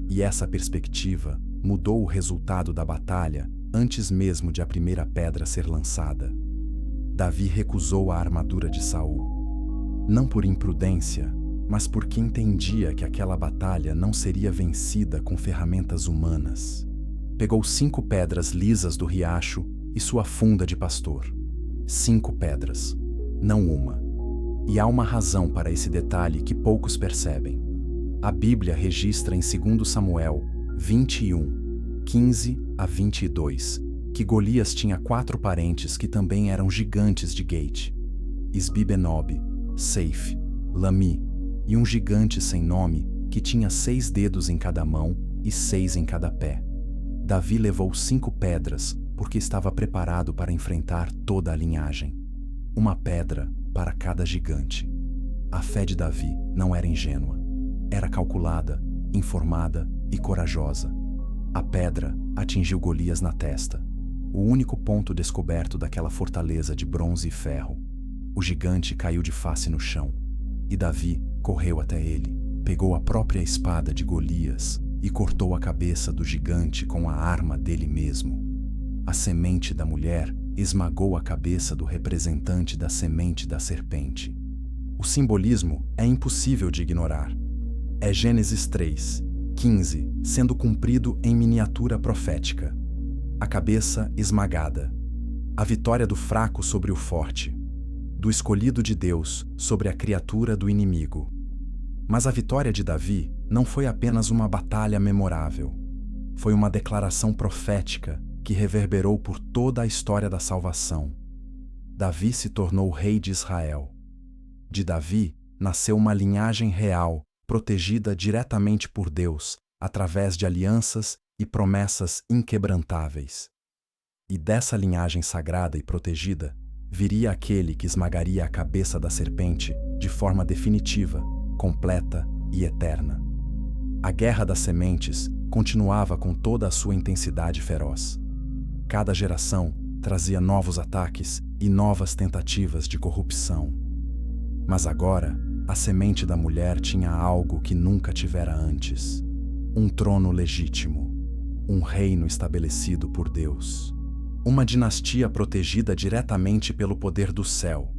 A: E essa perspectiva mudou o resultado da batalha antes mesmo de a primeira pedra ser lançada. Davi recusou a armadura de Saul. Não por imprudência, mas porque entendia que aquela batalha não seria vencida com ferramentas humanas. Pegou 5 pedras lisas do riacho e sua funda de pastor. 5 pedras, não uma. E há uma razão para esse detalhe que poucos percebem. A Bíblia registra em 2 Samuel 21, 15 a 22, que Golias tinha 4 parentes que também eram gigantes de Gate: Isbi-Benob, Seif, Lami, e um gigante sem nome que tinha 6 dedos em cada mão e 6 em cada pé. Davi levou 5 pedras porque estava preparado para enfrentar toda a linhagem. Uma pedra para cada gigante. A fé de Davi não era ingênua. Era calculada, informada e corajosa. A pedra atingiu Golias na testa, o único ponto descoberto daquela fortaleza de bronze e ferro. O gigante caiu de face no chão, e Davi correu até ele, pegou a própria espada de Golias e cortou a cabeça do gigante com a arma dele mesmo. A semente da mulher esmagou a cabeça do representante da semente da serpente. O simbolismo é impossível de ignorar. É Gênesis 3, 15, sendo cumprido em miniatura profética. A cabeça esmagada. A vitória do fraco sobre o forte. Do escolhido de Deus sobre a criatura do inimigo. Mas a vitória de Davi não foi apenas uma batalha memorável. Foi uma declaração profética que reverberou por toda a história da salvação. Davi se tornou rei de Israel. De Davi nasceu uma linhagem real, protegida diretamente por Deus, através de alianças e promessas inquebrantáveis. E dessa linhagem sagrada e protegida, viria aquele que esmagaria a cabeça da serpente de forma definitiva, completa e eterna. A guerra das sementes continuava com toda a sua intensidade feroz. Cada geração trazia novos ataques e novas tentativas de corrupção. Mas agora, a semente da mulher tinha algo que nunca tivera antes: um trono legítimo, um reino estabelecido por Deus, uma dinastia protegida diretamente pelo poder do céu,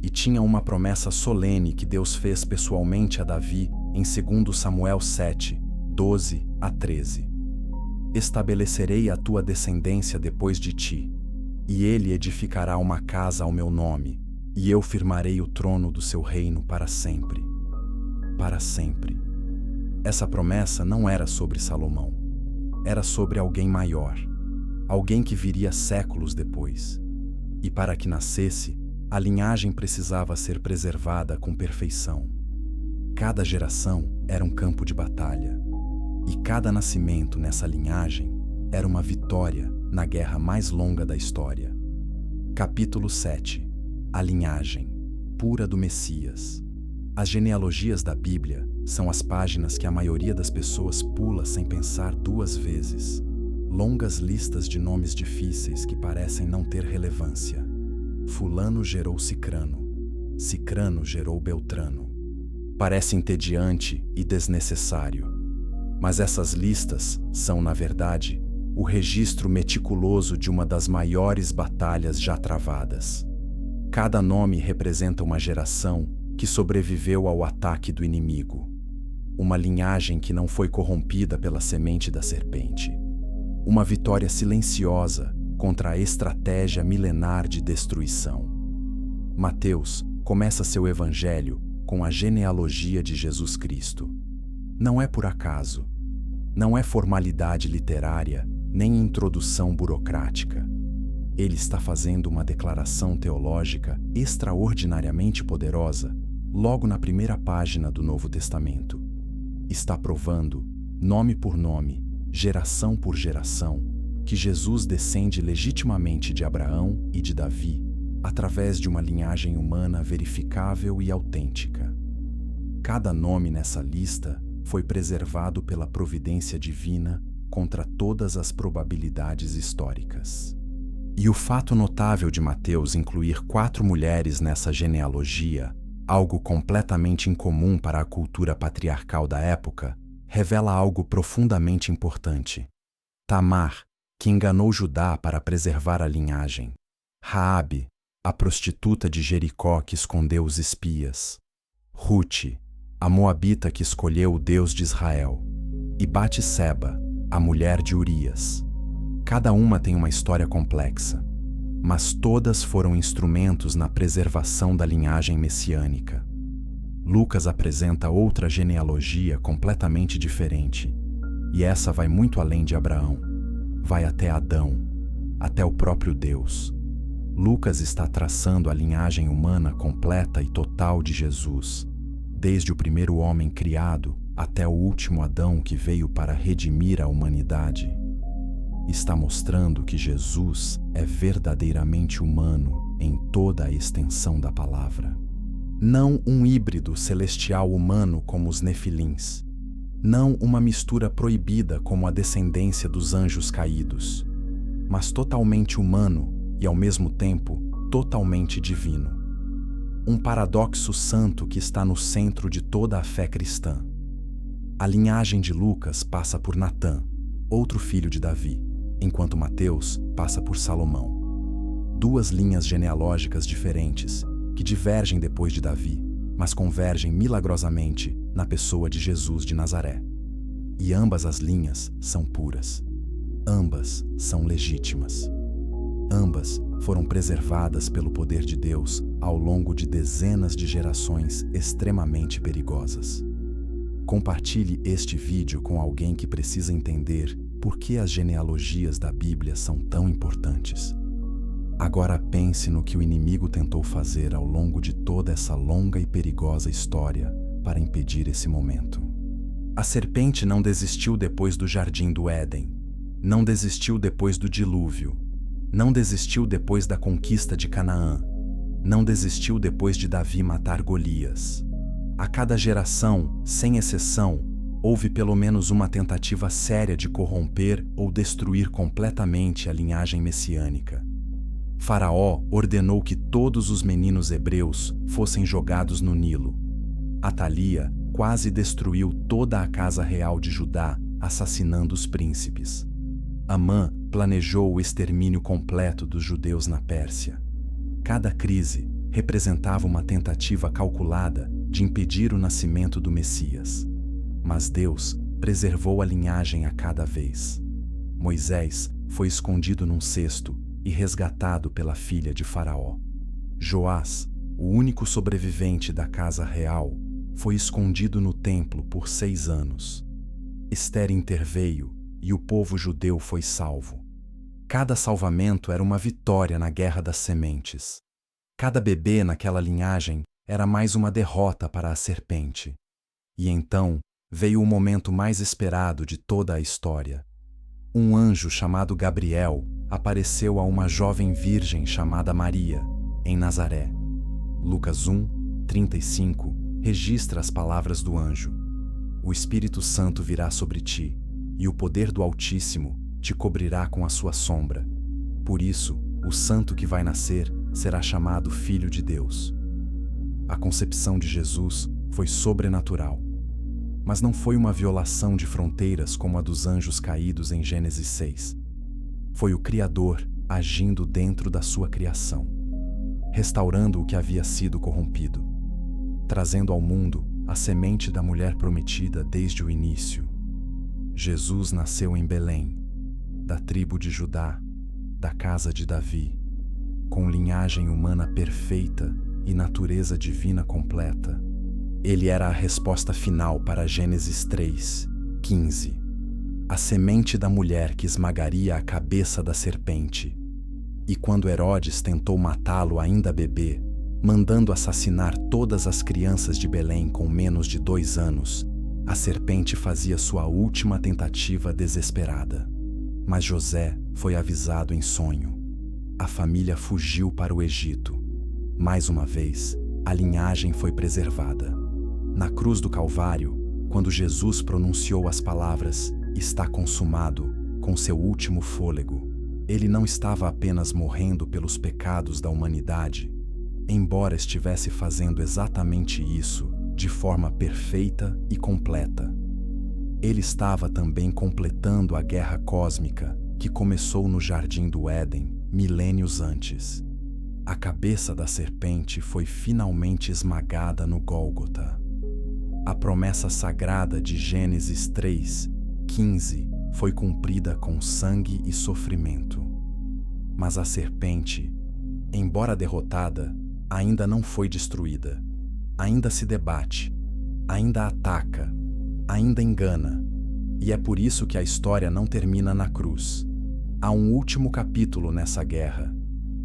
A: e tinha uma promessa solene que Deus fez pessoalmente a Davi em 2 Samuel 7, 12 a 13. Estabelecerei a tua descendência depois de ti, e ele edificará uma casa ao meu nome, e eu firmarei o trono do seu reino para sempre. Para sempre. Essa promessa não era sobre Salomão. Era sobre alguém maior, alguém que viria séculos depois. E para que nascesse, a linhagem precisava ser preservada com perfeição. Cada geração era um campo de batalha, e cada nascimento nessa linhagem era uma vitória na guerra mais longa da história. Capítulo 7. A linhagem pura do Messias. As genealogias da Bíblia são as páginas que a maioria das pessoas pula sem pensar 2 vezes. Longas listas de nomes difíceis que parecem não ter relevância. Fulano gerou Cicrano. Cicrano gerou Beltrano. Parece entediante e desnecessário. Mas essas listas são, na verdade, o registro meticuloso de uma das maiores batalhas já travadas. Cada nome representa uma geração que sobreviveu ao ataque do inimigo. Uma linhagem que não foi corrompida pela semente da serpente. Uma vitória silenciosa contra a estratégia milenar de destruição. Mateus começa seu evangelho com a genealogia de Jesus Cristo. Não é por acaso. Não é formalidade literária, nem introdução burocrática. Ele está fazendo uma declaração teológica extraordinariamente poderosa logo na primeira página do Novo Testamento. Está provando, nome por nome, geração por geração, que Jesus descende legitimamente de Abraão e de Davi, através de uma linhagem humana verificável e autêntica. Cada nome nessa lista foi preservado pela providência divina contra todas as probabilidades históricas. E o fato notável de Mateus incluir 4 mulheres nessa genealogia, algo completamente incomum para a cultura patriarcal da época, revela algo profundamente importante. Tamar, que enganou Judá para preservar a linhagem. Raabe, a prostituta de Jericó que escondeu os espias. Rute, a moabita que escolheu o Deus de Israel. E Batseba, a mulher de Urias. Cada uma tem uma história complexa, mas todas foram instrumentos na preservação da linhagem messiânica. Lucas apresenta outra genealogia completamente diferente, e essa vai muito além de Abraão. Vai até Adão, até o próprio Deus. Lucas está traçando a linhagem humana completa e total de Jesus, desde o primeiro homem criado até o último Adão que veio para redimir a humanidade. Está mostrando que Jesus é verdadeiramente humano em toda a extensão da palavra. Não um híbrido celestial humano como os nefilins. Não uma mistura proibida como a descendência dos anjos caídos, mas totalmente humano e, ao mesmo tempo, totalmente divino. Um paradoxo santo que está no centro de toda a fé cristã. A linhagem de Lucas passa por Natã, outro filho de Davi, enquanto Mateus passa por Salomão. 2 linhas genealógicas diferentes, que divergem depois de Davi, mas convergem milagrosamente na pessoa de Jesus de Nazaré. E ambas as linhas são puras. Ambas são legítimas. Ambas foram preservadas pelo poder de Deus ao longo de dezenas de gerações extremamente perigosas. Compartilhe este vídeo com alguém que precisa entender por que as genealogias da Bíblia são tão importantes. Agora pense no que o inimigo tentou fazer ao longo de toda essa longa e perigosa história para impedir esse momento. A serpente não desistiu depois do jardim do Éden, não desistiu depois do dilúvio, não desistiu depois da conquista de Canaã, não desistiu depois de Davi matar Golias. A cada geração, sem exceção, houve pelo menos uma tentativa séria de corromper ou destruir completamente a linhagem messiânica. Faraó ordenou que todos os meninos hebreus fossem jogados no Nilo. Atalia quase destruiu toda a casa real de Judá, assassinando os príncipes. Amã planejou o extermínio completo dos judeus na Pérsia. Cada crise representava uma tentativa calculada de impedir o nascimento do Messias. Mas Deus preservou a linhagem a cada vez. Moisés foi escondido num cesto e resgatado pela filha de Faraó. Joás, o único sobrevivente da casa real, foi escondido no templo por 6 anos. Ester interveio e o povo judeu foi salvo. Cada salvamento era uma vitória na guerra das sementes. Cada bebê naquela linhagem era mais uma derrota para a serpente. E então veio o momento mais esperado de toda a história. Um anjo chamado Gabriel apareceu a uma jovem virgem chamada Maria, em Nazaré. Lucas 1:35 registra as palavras do anjo: O Espírito Santo virá sobre ti, e o poder do Altíssimo te cobrirá com a sua sombra. Por isso, o santo que vai nascer será chamado Filho de Deus. A concepção de Jesus foi sobrenatural. Mas não foi uma violação de fronteiras como a dos anjos caídos em Gênesis 6. Foi o Criador agindo dentro da sua criação, restaurando o que havia sido corrompido, trazendo ao mundo a semente da mulher prometida desde o início. Jesus nasceu em Belém, da tribo de Judá, da casa de Davi, com linhagem humana perfeita e natureza divina completa. Ele era a resposta final para Gênesis 3:15, a semente da mulher que esmagaria a cabeça da serpente. E quando Herodes tentou matá-lo ainda bebê, mandando assassinar todas as crianças de Belém com menos de 2 anos, a serpente fazia sua última tentativa desesperada. Mas José foi avisado em sonho. A família fugiu para o Egito. Mais uma vez, a linhagem foi preservada. Na cruz do Calvário, quando Jesus pronunciou as palavras "está consumado" com seu último fôlego, ele não estava apenas morrendo pelos pecados da humanidade, embora estivesse fazendo exatamente isso de forma perfeita e completa. Ele estava também completando a guerra cósmica que começou no Jardim do Éden, milênios antes. A cabeça da serpente foi finalmente esmagada no Gólgota. A promessa sagrada de Gênesis 3:15 foi cumprida com sangue e sofrimento. Mas a serpente, embora derrotada, ainda não foi destruída. Ainda se debate, ainda ataca, ainda engana. E é por isso que a história não termina na cruz. Há um último capítulo nessa guerra,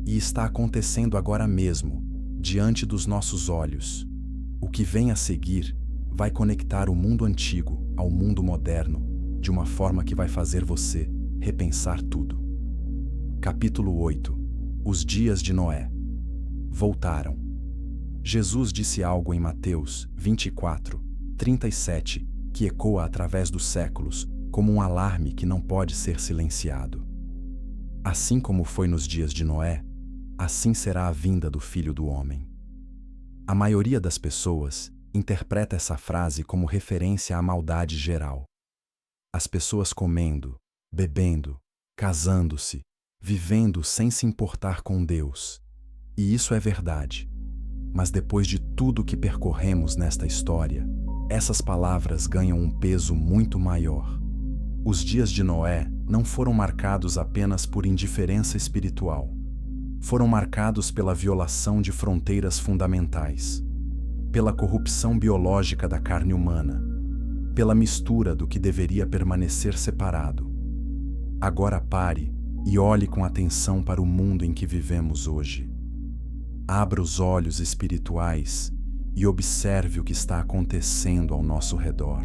A: e está acontecendo agora mesmo, diante dos nossos olhos. O que vem a seguir vai conectar o mundo antigo ao mundo moderno, de uma forma que vai fazer você repensar tudo. Capítulo 8. Os dias de Noé. Voltaram. Jesus disse algo em Mateus 24:37, que ecoa através dos séculos como um alarme que não pode ser silenciado. Assim como foi nos dias de Noé, assim será a vinda do Filho do Homem. A maioria das pessoas interpreta essa frase como referência à maldade geral. As pessoas comendo, bebendo, casando-se, vivendo sem se importar com Deus. E isso é verdade. Mas depois de tudo que percorremos nesta história, essas palavras ganham um peso muito maior. Os dias de Noé não foram marcados apenas por indiferença espiritual. Foram marcados pela violação de fronteiras fundamentais, pela corrupção biológica da carne humana, pela mistura do que deveria permanecer separado. Agora pare e olhe com atenção para o mundo em que vivemos hoje. Abra os olhos espirituais e observe o que está acontecendo ao nosso redor.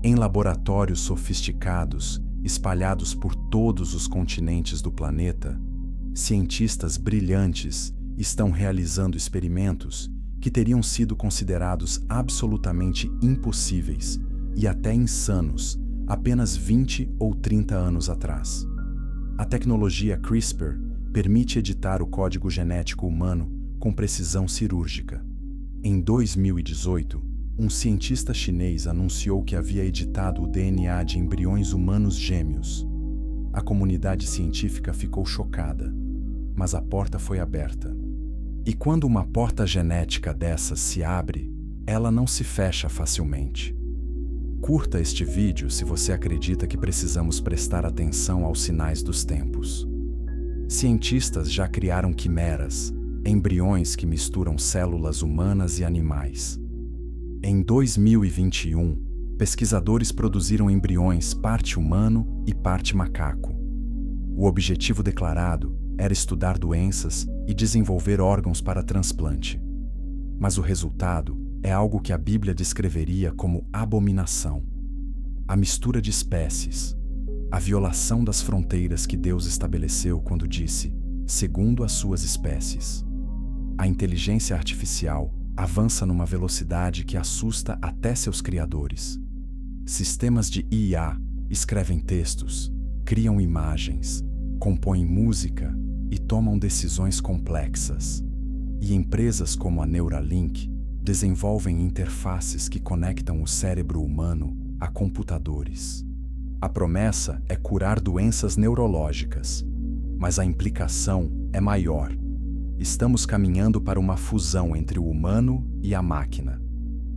A: Em laboratórios sofisticados, espalhados por todos os continentes do planeta, cientistas brilhantes estão realizando experimentos que teriam sido considerados absolutamente impossíveis e até insanos apenas 20 ou 30 anos atrás. A tecnologia CRISPR permite editar o código genético humano com precisão cirúrgica. Em 2018, um cientista chinês anunciou que havia editado o DNA de embriões humanos gêmeos. A comunidade científica ficou chocada, mas a porta foi aberta. E quando uma porta genética dessas se abre, ela não se fecha facilmente. Curta este vídeo se você acredita que precisamos prestar atenção aos sinais dos tempos. Cientistas já criaram quimeras, embriões que misturam células humanas e animais. Em 2021, pesquisadores produziram embriões parte humano e parte macaco. O objetivo declarado era estudar doenças e desenvolver órgãos para transplante. Mas o resultado é algo que a Bíblia descreveria como abominação. A mistura de espécies, a violação das fronteiras que Deus estabeleceu quando disse, segundo as suas espécies. A inteligência artificial avança numa velocidade que assusta até seus criadores. Sistemas de IA escrevem textos, criam imagens, compõem música e tomam decisões complexas. E empresas como a Neuralink desenvolvem interfaces que conectam o cérebro humano a computadores. A promessa é curar doenças neurológicas, mas a implicação é maior. Estamos caminhando para uma fusão entre o humano e a máquina,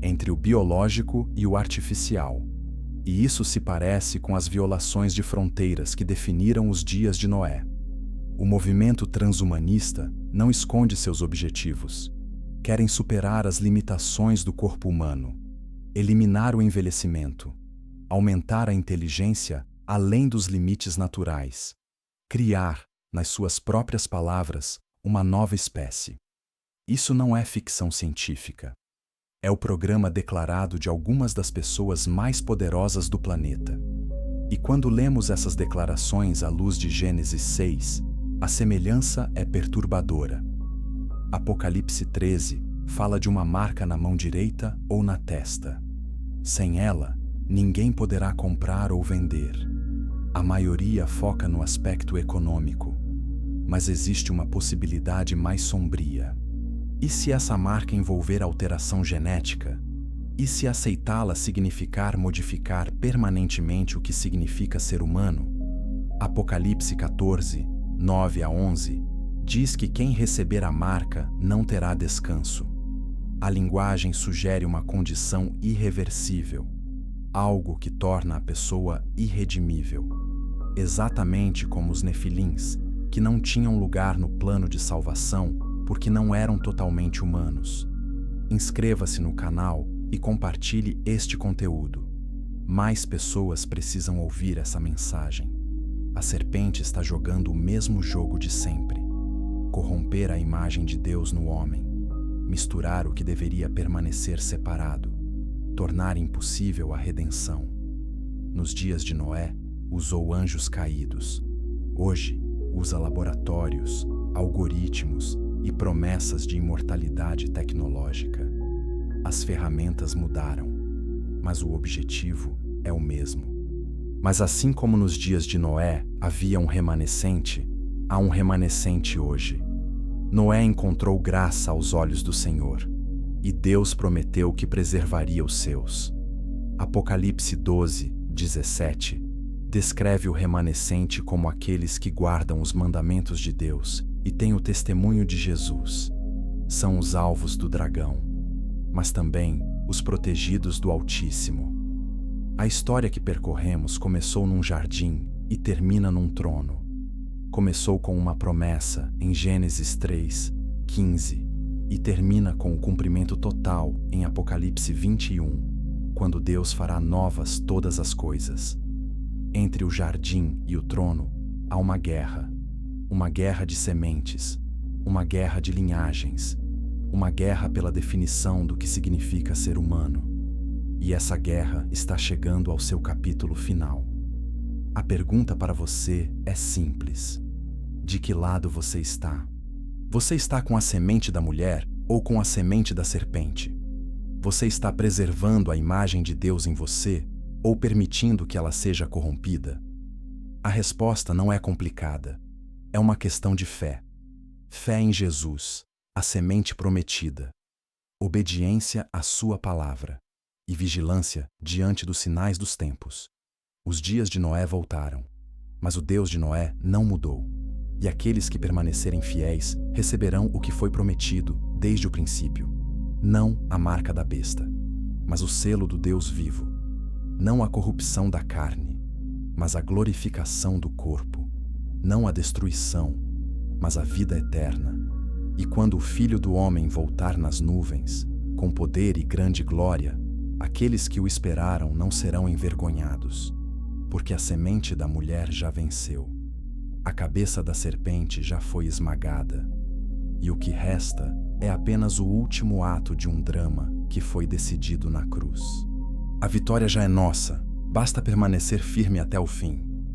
A: entre o biológico e o artificial. E isso se parece com as violações de fronteiras que definiram os dias de Noé. O movimento transhumanista não esconde seus objetivos. Querem superar as limitações do corpo humano, eliminar o envelhecimento, aumentar a inteligência além dos limites naturais, criar, nas suas próprias palavras, uma nova espécie. Isso não é ficção científica. É o programa declarado de algumas das pessoas mais poderosas do planeta. E quando lemos essas declarações à luz de Gênesis 6, a semelhança é perturbadora. Apocalipse 13 fala de uma marca na mão direita ou na testa. Sem ela, ninguém poderá comprar ou vender. A maioria foca no aspecto econômico, mas existe uma possibilidade mais sombria. E se essa marca envolver alteração genética? E se aceitá-la significar modificar permanentemente o que significa ser humano? Apocalipse 14, 9 a 11, diz que quem receber a marca não terá descanso. A linguagem sugere uma condição irreversível, algo que torna a pessoa irredimível, exatamente como os nefilins, que não tinham lugar no plano de salvação porque não eram totalmente humanos. Inscreva-se no canal e compartilhe este conteúdo. Mais pessoas precisam ouvir essa mensagem. A serpente está jogando o mesmo jogo de sempre: corromper a imagem de Deus no homem, misturar o que deveria permanecer separado, tornar impossível a redenção. Nos dias de Noé, usou anjos caídos. Hoje, usa laboratórios, algoritmos e promessas de imortalidade tecnológica. As ferramentas mudaram, mas o objetivo é o mesmo. Mas assim como nos dias de Noé havia um remanescente, há um remanescente hoje. Noé encontrou graça aos olhos do Senhor, e Deus prometeu que preservaria os seus. Apocalipse 12, 17 descreve o remanescente como aqueles que guardam os mandamentos de Deus e têm o testemunho de Jesus. São os alvos do dragão, mas também os protegidos do Altíssimo. A história que percorremos começou num jardim e termina num trono. Começou com uma promessa em Gênesis 3, 15 e termina com o cumprimento total em Apocalipse 21, quando Deus fará novas todas as coisas. Entre o jardim e o trono há uma guerra de sementes, uma guerra de linhagens, uma guerra pela definição do que significa ser humano. E essa guerra está chegando ao seu capítulo final. A pergunta para você é simples: de que lado você está? Você está com a semente da mulher ou com a semente da serpente? Você está preservando a imagem de Deus em você ou permitindo que ela seja corrompida? A resposta não é complicada. É uma questão de fé. Fé em Jesus, a semente prometida. Obediência à sua palavra. E vigilância diante dos sinais dos tempos. Os dias de Noé voltaram, mas o Deus de Noé não mudou. E aqueles que permanecerem fiéis receberão o que foi prometido desde o princípio. Não a marca da besta, mas o selo do Deus vivo. Não a corrupção da carne, mas a glorificação do corpo. Não a destruição, mas a vida eterna. E quando o Filho do Homem voltar nas nuvens, com poder e grande glória, aqueles que o esperaram não serão envergonhados, porque a semente da mulher já venceu. A cabeça da serpente já foi esmagada, e o que resta é apenas o último ato de um drama que foi decidido na cruz. A vitória já é nossa, basta permanecer firme até o fim.